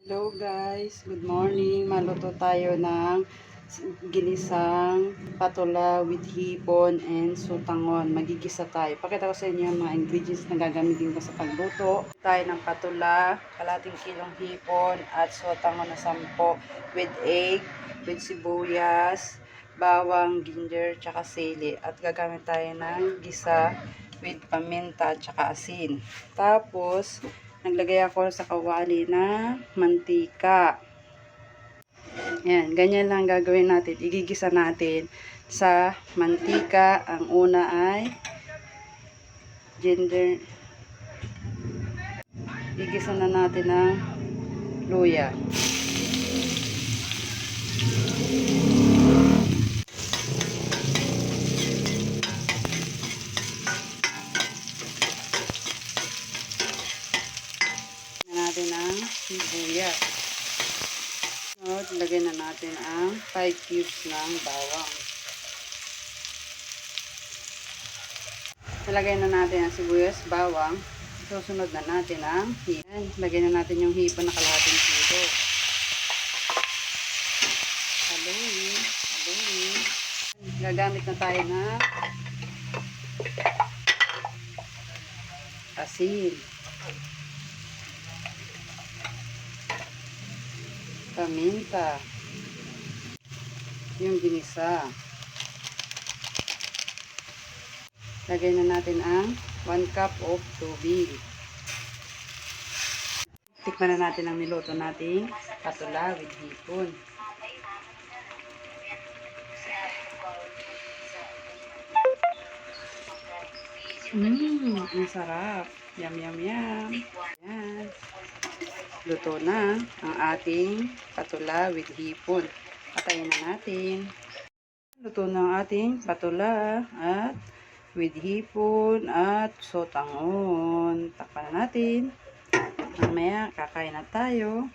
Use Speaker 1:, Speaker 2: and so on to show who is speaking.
Speaker 1: Hello guys, good morning. Maluto tayo ng ginisang patula with hipon and sutangon. Magigisa tayo. Pakita ko sa inyo yung mga ingredients na gagamitin ko sa pagluto. Tayo ng patula, kalating kilong hipon at sutangon na 10 with egg, with sibuyas, bawang, ginger, tsaka sili. At gagamit tayo ng gisa with paminta at tsaka asin. Tapos, naglagay ako sa kawali na mantika. Ayan, ganyan lang gagawin natin. Igigisa natin sa mantika. Ang una ay ginger. Igisa na natin ang luya. Natin ang sibuyas. At lagay na natin ang 5 cubes ng bawang. Nalagay na natin ang sibuyas, bawang. Susunod na natin ang hipon. Lagay na natin yung hipon na kalahating kilo. Haluin. Haluin. Gagamit na tayo na asin, paminta, yung ginisa. Lagay na natin ang 1 cup of tubig. Tikman na natin ang niluto nating patula with hipon. Ang sarap. Yum, yum, yum. Yan. Luto na ang ating patula with hipon. Patayin na natin. Luto na ang ating patula at with hipon at sotangon. Takpan na natin. Mamaya kakain na tayo.